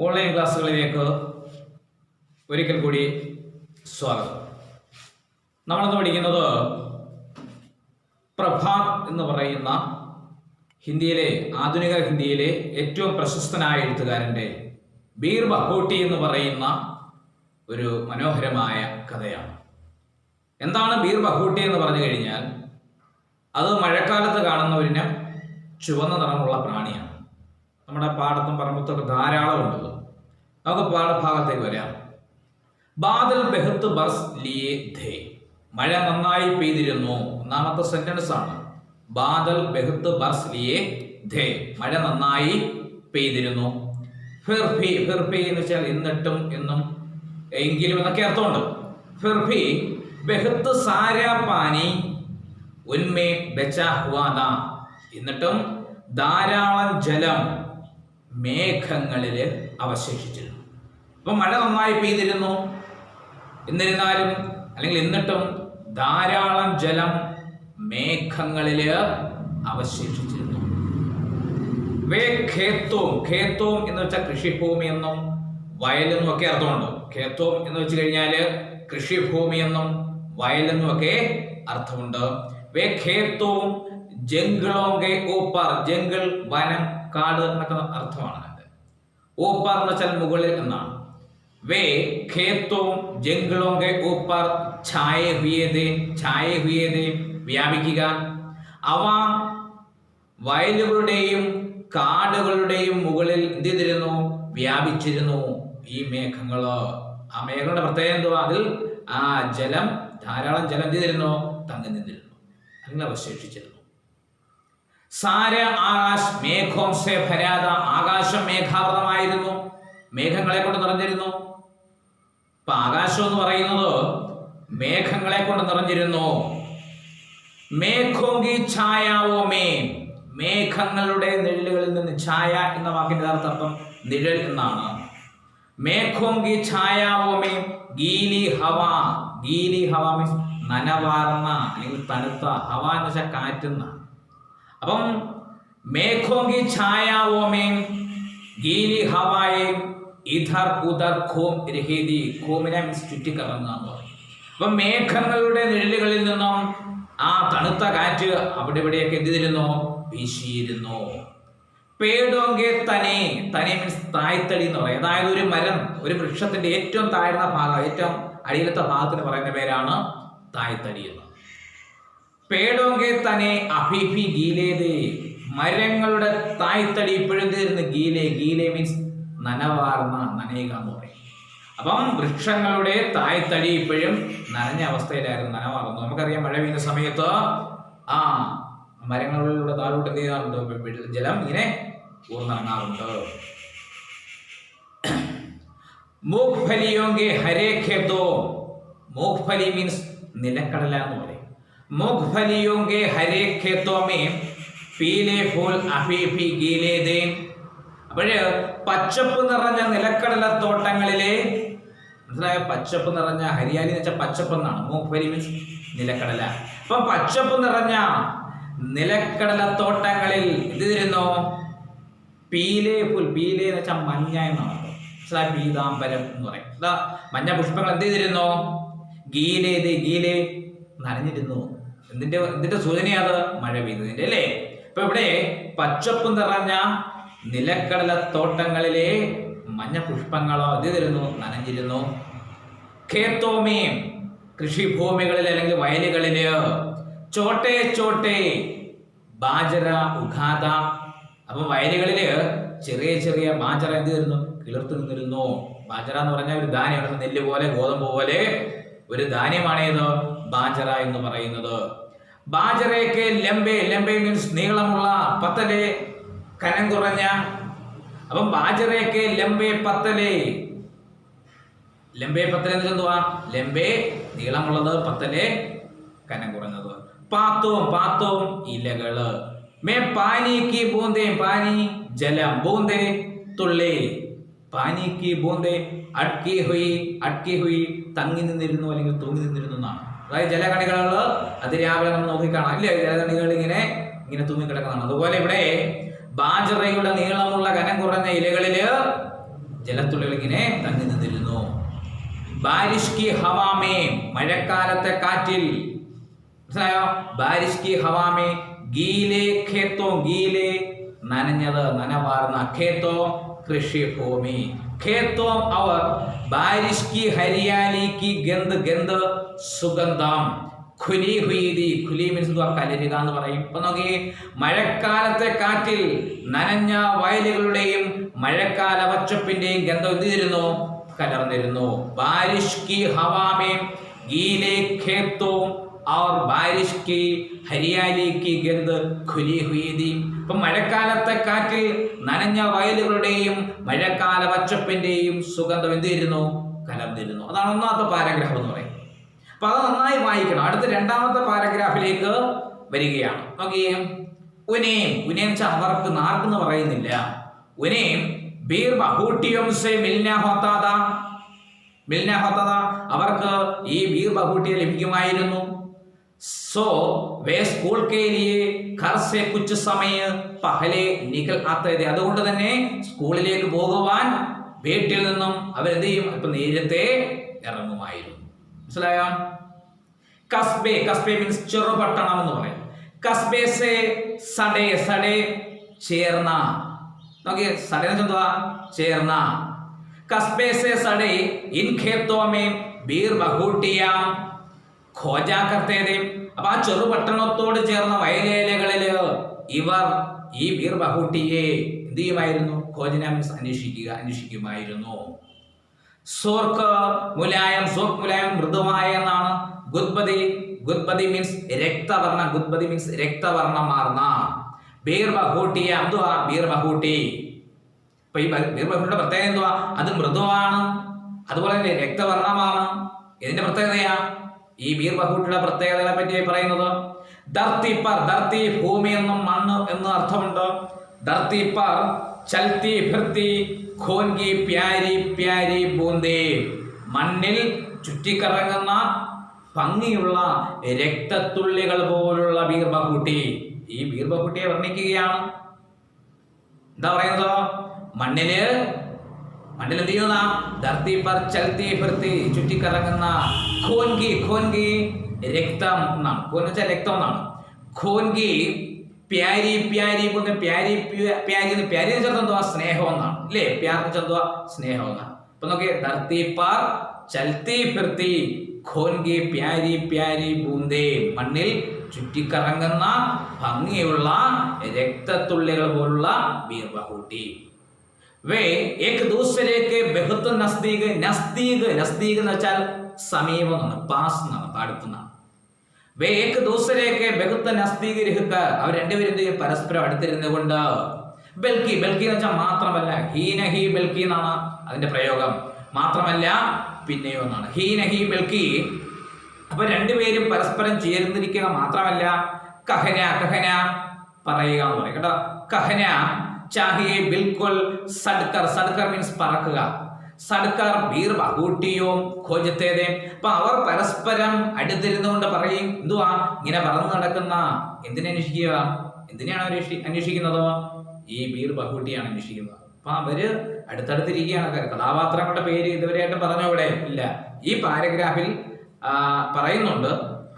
Online ക്ലാസ്സുകളിലേക്ക് ഒരിക്കൽ കൂടി സ്വാഗതം. നമ്മളിന്ന് പഠിക്കുന്നത് പ്രഭാത് എന്ന് പറയുന്ന ആധുനിക ഹിന്ദിയിലെ ഏറ്റവും പ്രശസ്തനായ എഴുത്തുകാരൻ്റെ ബീർ ബഹോട്ടി എന്ന് പറയുന്ന ഒരു മനോഹരമായ കഥയാണ്. എന്താണ് ബീർ ബഹോട്ടി എന്ന് പറഞ്ഞു കഴിഞ്ഞാൽ, അത് മഴക്കാലത്ത് കാണുന്നവരിന് ചുവന്ന നിറമുള്ള പ്രാണിയാണ്. നമ്മുടെ പാടത്തും പറമ്പത്തൊക്കെ ധാരാളം ഉണ്ട്. നമുക്ക് പാഠഭാഗത്തേക്ക് വരാം. ബാദൽ ബെഹത്ത് ബർസ് ലിയേ ധേ, മഴ നന്നായി പെയ്തിരുന്നു. ഒന്നാമത്തെ സെന്റൻസ് ആണ്. ബാദൽ ബെഹത്ത് ബർസ് ലിയേ ധേ, മഴ നന്നായി പെയ്തിരുന്നു. ഫിർഭി, ഫിർഭി എന്ന് വെച്ചാൽ എന്നിട്ടും എന്നും എങ്കിലും എന്നൊക്കെ അർത്ഥമുണ്ട്. ഫിർഭി ബെഹത്ത് സാരാ പാനി ഉന്മേ ബച്ചാ ഹുവാ താ, എന്നിട്ടും ധാരാളം ജലം മേഘങ്ങളിൽ അവശേഷിച്ചിരുന്നു. അപ്പം മഴ നന്നായി പെയ്തിരുന്നു, എന്നിരുന്നാലും അല്ലെങ്കിൽ എന്നിട്ടും ധാരാളം ജലം മേഘങ്ങളിൽ അവശേഷിച്ചിരുന്നു. വേ ഖേത്തോം, ഖേത്തോം എന്ന് വെച്ചാൽ കൃഷിഭൂമി എന്നും വയലെന്നും ഒക്കെ അർത്ഥമുണ്ട്. ഖേത്തോം എന്ന് വെച്ച് കഴിഞ്ഞാൽ കൃഷിഭൂമി എന്നും വയലെന്നും ഒക്കെ അർത്ഥമുണ്ട്. വേ ഖേത്തോം ജംഗിളോങ്കെ ഊപ്പർ, ജംഗിൾ വനം കാട് എന്നൊക്കെ അർത്ഥമാണ്. ഊപ്പർ എന്ന് വെച്ചാൽ മുകളിൽ എന്നാണ്. വേ ഖേത്തോം ജംഗിളോങ്കെ ഊപ്പർ ഛായേ ഹുയേ ദേ, ഛായേ ഹുയേ ദേ വ്യാപിക്കുക. അവ വയലുകളുടെയും കാടുകളുടെയും മുകളിൽ എന്ത് ചെയ്തിരുന്നു? വ്യാപിച്ചിരുന്നു ഈ മേഘങ്ങള്. ആ മേഘങ്ങളുടെ പ്രത്യേകത എന്തുവാ? അതിൽ ആ ജലം, ധാരാളം ജലം എന്ത് ചെയ്തിരുന്നു? തങ്ങി നിന്നിരുന്നു, അല്ലെങ്കിൽ അവശേഷിച്ചിരുന്നു. സാര ആകാശ് മേഘോം സേ ഭരാത, ആകാശം മേഘാവൃതമായിരുന്നു, മേഘങ്ങളെ കൊണ്ട് നിറഞ്ഞിരുന്നു. ഇപ്പൊ ആകാശം എന്ന് പറയുന്നത് മേഘങ്ങളെ കൊണ്ട് നിറഞ്ഞിരുന്നു. മേഘോങ്കി ഛായാവോ മേ, മേഘങ്ങളുടെ നിഴലുകളിൽ നിന്ന്, ഛായ എന്ന വാക്കിന്റെ അർത്ഥം നിഴൽ എന്നാണ്. മേഘോങ്കി ഛായാവോ മേ ഗീലി ഹവ, ഗീലി ഹവ മീൻസ് നനവാർന്ന അല്ലെങ്കിൽ തണുത്ത, ഹവ എന്ന് വെച്ചാൽ കാറ്റുന്ന. അപ്പം മേഘോങ്കി ഛായാവോ മേ ഗീലി ഹവായെ ഇധർ ഉദർ ഖൂം രഹീദി, ഖൂമിനെ മീൻസ് ചുറ്റിക്കറങ്ങുക എന്ന് പറയും. അപ്പം മേഘങ്ങളുടെ നിഴലുകളിൽ നിന്നും ആ തണുത്ത കാറ്റ് അവിടെ ഇവിടെയൊക്കെ എന്ത് ചെയ്തിരുന്നു? വീശിയിരുന്നു. പേടോങ്കെ തനെ, തനെ മീൻസ് തായ്തടി എന്ന് പറയും. അതായത് ഒരു മരം, ഒരു വൃക്ഷത്തിന്റെ ഏറ്റവും താഴ്ന്ന ഭാഗം, ഏറ്റവും അടിയിലത്തെ ഭാഗത്തിന് പറയുന്ന പേരാണ് തായ്തടി എന്ന്. പേടോങ്കെ തനെ അഭിഭി ഗീലേദേ, മരങ്ങളുടെ തായ്തടി ഇപ്പോഴും തീർന്ന് ഗീലെ, ഗീലെ മീൻസ് നനവാർന്ന, നനയുക എന്ന് പറയും. അപ്പം വൃക്ഷങ്ങളുടെ തായ്തടി ഇപ്പോഴും നനഞ്ഞ അവസ്ഥയിലായിരുന്നു, നനവാർന്നു. നമുക്കറിയാം മഴ പെയ്യുന്ന സമയത്ത് ആ മരങ്ങളിലൂടെ താഴോട്ട് എന്ത് ചെയ്യാറുണ്ട്? ജലം ഇങ്ങനെ ഊർന്നിറങ്ങാറുണ്ട്. മൂഗ്ഫലിയോങ്കെ ഹരേ ഖേതോ, മൂഗ്ഫലി മീൻസ് നിലക്കടല എന്ന് പറയും. മൂഗ്ഫലിയോങ്കെ ഹരേ ഖേതോ മേ പീലെ ഫൂൽ അഫീഫി ഗീലേ ദേ, അപ്പോഴ് പച്ചപ്പ് നിറഞ്ഞ നിലക്കടല തോട്ടങ്ങളിലെ, മനസ്സിലായ? പച്ചപ്പ് നിറഞ്ഞ, ഹരിയാലി എന്ന് വെച്ചാൽ പച്ചപ്പ് എന്നാണ്. മൂഗ്ഫലി മീൻസ് നിലക്കടല. അപ്പം പച്ചപ്പ് നിറഞ്ഞ നിലക്കടല തോട്ടങ്ങളിൽ എന്ത് ചെയ്തിരുന്നു? പീലെ ഫുൽ, പീലെ എന്ന് വെച്ചാൽ മഞ്ഞ എന്നാണ്. മനസ്സിലായ? പീതാംബരം എന്ന് പറയും. മഞ്ഞ പുഷ്പങ്ങൾ എന്ത് ചെയ്തിരുന്നു? ഗീലേ ദേ, ഗീലേ നനഞ്ഞിരുന്നു. എന്തിന്റെ സൂചനയത്? മഴ പെയ്തതിന്റെ അല്ലേ? ഇപ്പൊ ഇവിടെ പച്ചപ്പ് നിറഞ്ഞ നിലക്കടല തോട്ടങ്ങളിലെ മഞ്ഞ പുഷ്പങ്ങളോ എന്ത് ചെയ്തിരുന്നു? നനഞ്ഞിരുന്നു. ഖേത്തോമേം കൃഷിഭൂമികളിൽ അല്ലെങ്കിൽ വയലുകളില്, ചോട്ടെ ചോട്ടെ ബാജര ഉഖാദ, അപ്പൊ വയലുകളില് ചെറിയ ചെറിയ ബാജറ എന്ത് ചെയ്തിരുന്നു? കിളിർത്തു നിന്നിരുന്നു. ബാജറ എന്ന് പറഞ്ഞാൽ ഒരു ധാന്യമാണ്. നെല്ല് പോലെ, ഗോതമ്പ് പോലെ ഒരു ധാന്യമാണ് ഇത് ബാജറ എന്ന് പറയുന്നത്. ബാജറയ്ക്ക് ലംബെ, ലംബെ മീൻസ് നീളമുള്ള, പത്തലെ കനം കുറഞ്ഞ. അപ്പം ബാജറയ്ക്ക് ലംബെ പത്തലെ, ലംബെ പത്തലെ എന്ന് എന്തുവാ? ലംബെ നീളമുള്ളത്, പത്തലെ കനം കുറഞ്ഞത്. പാത്തോം, പാത്തോം ഇലകള്. മേ പാനിക്ക് ബൂന്തേ, പാനി ജലം, ബൂന്തേ തുള്ളി, പാനിക്ക് ബൂന്തേ അട്കി ഹുയി, അട്കി ഹുയി തങ്ങി നിന്നിരുന്നു അല്ലെങ്കിൽ തൂങ്ങി നിന്നിരുന്നു എന്നാണ്. അതായത് ജലകണികൾ അത് രാവിലെ നമ്മൾ നോക്കിക്കാണാം അല്ലേ? ജലകണികൾ ഇങ്ങനെ ഇങ്ങനെ തൂങ്ങിക്കിടക്കുന്നതാണ്. അതുപോലെ ഇവിടെ ബാജറയുടെ നീളമുള്ള കനം കുറഞ്ഞ ഇലകളില് ജലത്തുള്ളികൾ ഇങ്ങനെ തങ്ങി നിന്നിരുന്നു. ബാരിഷ് കി ഹവാമേ, മഴക്കാലത്തെ കാറ്റിൽ. മനസ്സിലായോ? ബാരിഷ് കി ഹവാമേ ഗീലെ ഖേത്തോ, ഗീലെ നനഞ്ഞത്, നനവാർന്ന, ഖേത്തോ കൃഷിഭൂമി, ഖേത്തോ അവർ, ബാരിഷ് കി ഹരിയാലി കി ഗന്ധ്, ഗന്ധ് സുഗന്ധം, ഖുലി ഹുയിദി, ഖുലി മീൻസ് കലരുക എന്ന് പറയും. അപ്പൊ നോക്കി, മഴക്കാലത്തെ കാറ്റിൽ നനഞ്ഞ വയലുകളുടെയും മഴക്കാല പച്ചപ്പിന്റെയും ഗന്ധം എന്ത് ചെയ്തിരുന്നു? കലർന്നിരുന്നു. ബാരിഷ് കി ഹവാമേ ഗീലെ ഖേത്തോ और बारिश की हरियाली की गंध खुली हुई थी. ഇപ്പം മഴക്കാലത്തെ കാറ്റിൽ നനഞ്ഞ വയലുകളുടെയും മഴക്കാല പച്ചപ്പിന്റെയും സുഗന്ധം എന്ത് ചെയ്യുന്നു? കലർന്നിരുന്നു. അതാണ് ഒന്നാമത്തെ പാരഗ്രാഫ് എന്ന് പറയുന്നത്. അപ്പൊ അത് നന്നായി വായിക്കണം. അടുത്ത രണ്ടാമത്തെ പാരഗ്രാഫിലേക്ക് വരികയാണ്. നോക്കിയേ, ഉനേം, ഉനേം അവർക്ക് നാർക്കെന്ന് പറയുന്നില്ല. ഉനേം ബീർ ബഹൂട്ടിയം സെ മിൽന ഹോത്താ താ, മിൽന ഹോത്താ താ, അവർക്ക് ഈ ബീർ ബഹൂട്ടിയെ ലഭിക്കുമായിരുന്നു. सो वे स्कूल के लिए घर से कुछ समय पहले निकल आते थे. അതുകൊണ്ട് തന്നെ സ്കൂളിലേക്ക് പോകുവാൻ വീട്ടിൽ നിന്നും അവരെന്ത് ചെയ്യും? ഇപ്പൊ നേരത്തെ ഇറങ്ങുമായിരുന്നു. മനസ്സിലായോ? കസ്ബെ, കസ്ബെ മീൻസ് ചെറുപട്ടണം എന്ന് പറയും. കസ്ബെ സെ സഡേ, സഡേ ചേർന്ന. നോക്കിയേ, സഡേ എന്ന് വെച്ചാൽ ചേർന്ന. കസ്ബെ സെ സഡേ ഇൻ ഖേത്തോ മേ ബീർ ബഹൂട്ടിയാ ഖോജാ കർത്തേ थे. അപ്പൊ ആ ചെറുപട്ടണത്തോട് ചേർന്ന വയലേലകളില് ഇവർ ഈ ബീർ ബഹൂട്ടിയെ എന്ത് ചെയ്യുമായിരുന്നു? ഖോജന മീൻസ് അന്വേഷിക്കുമായിരുന്നു. സോർക്ക് മുലായം, സോർക്ക് മുലായം മൃദുവായ എന്നാണ്. ഗുദ്ബദി, ഗുദ്ബദി മീൻസ് രക്തവർണ്ണ, ഗുദ്ബദി മീൻസ് രക്തവർണ്ണമാർന്ന. ബീർ ബഹൂട്ടിയ എന്തുവാ? ബീർ ബഹൂട്ടി. അപ്പൊ ഈ ബീർ ബഹൂട്ടിയുടെ പ്രത്യേകത എന്തുവാ? അത് മൃദുവാണ്, അതുപോലെ തന്നെ രക്തവർണ്ണമാണ്. ഇതിന്റെ പ്രത്യേകതയാ ഈ ബീർ ബഹൂട്ടിയുടെ പ്രത്യേകതകളെ പറ്റി പറയുന്നത്. ധർത്തി പർ, ധർത്തി ഭൂമി എന്നും മണ്ണ് എന്നും അർത്ഥമുണ്ട്. ധർത്തി പർ ചൽത്തി ഫിർത്തി ഖോൻകി പ്യാരി പ്യാരി ബൂന്ദേ, മണ്ണിൽ ചുറ്റിക്കറങ്ങുന്ന ഭംഗിയുള്ള രക്തത്തുള്ളികൾ പോലുള്ള ബീർ ബഹൂട്ടി. ഈ ബീർ ബഹൂട്ടിയെ വർണ്ണിക്കുകയാണ്. എന്താ പറയുന്നത്? മണ്ണില് എന്ത് ചെയ്യുന്ന? ധർത്തി പർ ചൽത്തി ഫിർത്തി, ചുറ്റിക്കറങ്ങുന്ന. ഖോൻകി, ഖോൻകി രക്തം എന്നാണ്. ഖോൻ വെച്ചാൽ രക്തം എന്നാണ്. ഖോൻകി പ്യാരി പ്യാരി, പ്യാരി പ്യാരി, പ്യാരി എന്ന് വെച്ചാൽ എന്തുവാ? സ്നേഹം എന്നാണ് അല്ലേ? പ്യാർ എന്ന് വെച്ചാൽ എന്തുവാ? സ്നേഹം എന്നാണ്. അപ്പൊ നോക്കിയേ, ധർത്തി പർ ചൽത്തി ഫിർത്തി ഖോൻകി പ്യാരി പ്യാരി ബൂന്ദേ, മണ്ണിൽ ചുറ്റിക്കറങ്ങുന്ന ഭംഗിയുള്ള രക്തത്തുള്ളികൾ പോലുള്ള ബീർ ബഹൂട്ടി. വേ ഏക് ദൂസരെ കെ ബഹുത് നസ്ദീക്, നസ്ദീക്, നസ്ദീക് എന്ന് വെച്ചാൽ സമീപം എന്നാണ്, പാസ് എന്നാണ്, അടുത്തുനിന്നാണ്. വേ ഏക് ദൂസരെ കെ ബഹുത് നസ്ദീക് രഹ്ക, അവർ രണ്ടുപേരും പരസ്പരം അടുത്തിരുന്നത് കൊണ്ട്. ബൽക്കി, ബൽക്കി എന്ന് വെച്ചാൽ മാത്രമല്ല, ഹീനഹി ബൽക്കി എന്നാണ് അതിന്റെ പ്രയോഗം. മാത്രമല്ല പിന്നെയോ എന്നാണ്, ഹീനഹി ബൽക്കി. അപ്പൊ രണ്ടുപേരും പരസ്പരം ചേർന്നിരിക്കുക മാത്രമല്ല, കഹന, കഹന പറയുക എന്ന് പറയും കേട്ടോ. കഹന ചാഹിയെ ബിൽക്കുൽ സഡ്കർ, സഡ്കർ മീൻസ് പറക്കുക. സഡ്കർ ബീർ ബഹൂട്ടിയോ ഖോജത്തേതെ. അപ്പൊ അവർ പരസ്പരം അടുത്തിരുന്നുകൊണ്ട് പറയും, എന്തുവാ ഇങ്ങനെ പറന്നു നടക്കുന്ന, എന്തിനന്വേഷിക്കുക? എന്തിനാണ് അവർ അന്വേഷിക്കുന്നത്? ഈ ബീർ ബഹൂട്ടിയാണ് അന്വേഷിക്കുന്നത്. അപ്പൊ അവര് അടുത്തടുത്തിരിക്കുകയാണ്. കഥാപാത്രങ്ങളുടെ പേര് ഇതുവരെയായിട്ട് പറഞ്ഞോ? ഇവിടെ ഇല്ല. ഈ പാരഗ്രാഫിൽ പറയുന്നുണ്ട്,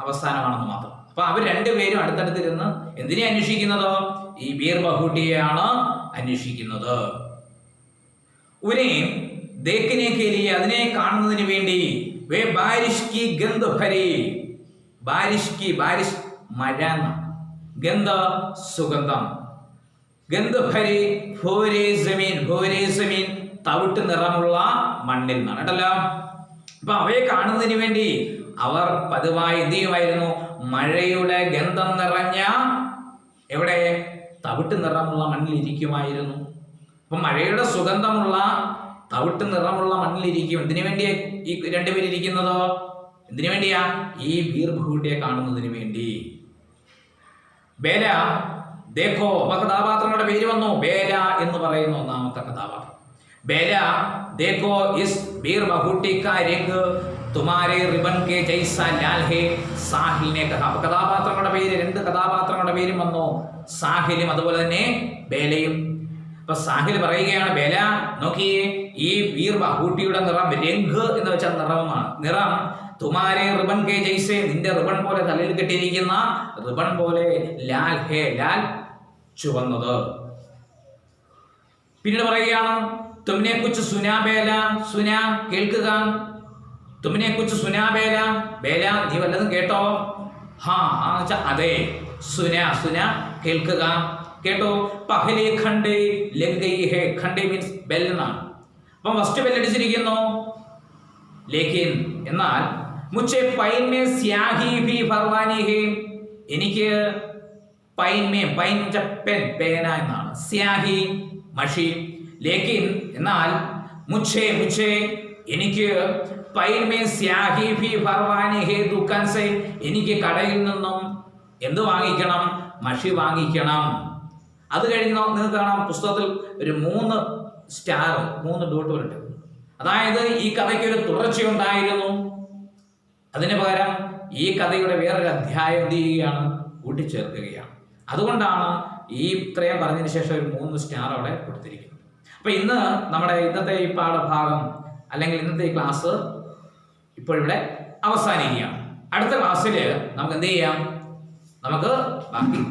അവസാനമാണെന്ന് മാത്രം. അപ്പൊ അവർ രണ്ടുപേരും അടുത്തടുത്തിരുന്ന് എന്തിനെ അന്വേഷിക്കുന്നത്? ഈ ബീർ ബഹൂട്ടിയെയാണ് അന്വേഷിക്കുന്നത്. ഉനേം ദേഖ്നെ കെ ലിയെ, അതിനെ കാണുന്നതിന് വേണ്ടി. വേ ബാരിഷ് കി ഗന്ധ് ഭരി, ബാരിഷ് കി, ബാരിഷ് മഴ, ഗന്ധ സുഗന്ധം, ഗന്ധ് ഭരി ഭോരേ ജമീൻ, ഭോരേ ജമീൻ തവിട്ട് നിറമുള്ള മണ്ണിൽ നിന്നാണ് കേട്ടല്ലോ. അപ്പൊ അവയെ കാണുന്നതിന് വേണ്ടി അവർ പതിവായി എന്ത് ചെയ്യുമായിരുന്നു? മഴയുടെ ഗന്ധം നിറഞ്ഞ എവിടെ? തവിട്ട് നിറമുള്ള മണ്ണിൽ ഇരിക്കുമായിരുന്നു. അപ്പൊ മഴയുടെ സുഗന്ധമുള്ള തവിട്ട് നിറമുള്ള മണ്ണിലിരിക്കും. എന്തിനു വേണ്ടിയാ ഈ രണ്ടുപേരും ഇരിക്കുന്നത്? എന്തിനു വേണ്ടിയാ? ഈ ബീർ ബഹൂട്ടിയെ കാണുന്നതിന് വേണ്ടി. ബേല ദേഖോ, കഥാപാത്രങ്ങളുടെ പേര് വന്നു. ബേല എന്ന് പറയുന്ന ഒന്നാമത്തെ കഥാപാത്രം. ബേല ദേഖോ ഇസ് ബീർ ബഹൂട്ടി കാ രംഗ് തുമാരെ റിബൺ കെ ജൈസാ ലാൽ ഹേ, സാഹിലിനെ കഥ. കഥാപാത്രങ്ങളുടെ പേര്, രണ്ട് കഥാപാത്രങ്ങളുടെ പേരും വന്നു, സാഹിലും അതുപോലെ തന്നെ ബേലയും. അപ്പൊ സാഹിൽ പറയുകയാണ്, ബേല നോക്കിയേ, ഈ വീർ ബഹൂട്ടിയുടെ നിറം രംഗ് എന്ന് വെച്ചാൽ നിറമാണ്. നിറം തുമാരെ റിബൺ കെ ജൈസെ, നിന്റെ റിബൺ പോലെ തലയിൽ കെട്ടിയിരിക്കുന്ന റിബൺ പോലെ ലാൽ ഹേ, ലാൽ ചുവന്നത്. പിന്നീട് പറയുകയാണ്, തുമ്നെ കുച്ച് സുനാ ബേല, സുന കേൾക്കുക. തുമ്നെ കുച്ച് സുനാ ബേല, ബേല നീ വല്ലതും കേട്ടോ? ഹാ അതെ, സുന സുന കേൾക്കുക, കേട്ടോ. പഹലെ ഖണ്ഡേ ലഗ് ഗയി ഹേ, ഖണ്ഡേ മീൻസ് ബെൽ എന്നാണ്. അപ്പം ഫസ്റ്റ് ബെല്ലടിച്ചിരിക്കുന്നു. ലേക്കിൻ എന്നാൽ മുझे പൈൻ മേ സ്യാഹി ഭി ഭർവാനി ഹേ, എനിക്ക് പൈൻ മേ, പൈൻ പെൻ പേന എന്നാണ്, സ്യാഹി മഷി. ലേക്കിൻ എന്നാൽ മുझे മുझे എനിക്ക് പൈൻ മേ സ്യാഹി ഭി ഭർവാനി ഹേ ദുകാൻ സെ, എനിക്ക് കടയിൽ നിന്നും എന്ത് വാങ്ങിക്കണം? മഷി വാങ്ങിക്കണം. അത് കഴിഞ്ഞ് നിങ്ങൾക്ക് കാണാം പുസ്തകത്തിൽ ഒരു 3 സ്റ്റാർ 3 ഡോട്ട് വരട്ടെ. അതായത് ഈ കഥയ്ക്ക് ഒരു തുടർച്ചയുണ്ടായിരുന്നു. അതിന് പകരം ഈ കഥയുടെ വേറൊരു അധ്യായം എന്ത് ചെയ്യുകയാണ്? കൂട്ടിച്ചേർക്കുകയാണ്. അതുകൊണ്ടാണ് ഈ ഇത്രയും പറഞ്ഞതിന് ശേഷം ഒരു 3 സ്റ്റാർ അവിടെ കൊടുത്തിരിക്കുന്നത്. അപ്പൊ ഇന്ന് നമ്മുടെ ഇന്നത്തെ ഈ പാഠഭാഗം അല്ലെങ്കിൽ ഇന്നത്തെ ഈ ക്ലാസ് ഇപ്പോഴിവിടെ അവസാനിക്കുകയാണ്. അടുത്ത ക്ലാസ്സിൽ നമുക്ക് എന്ത് ചെയ്യാം? നമുക്ക് ബാക്കി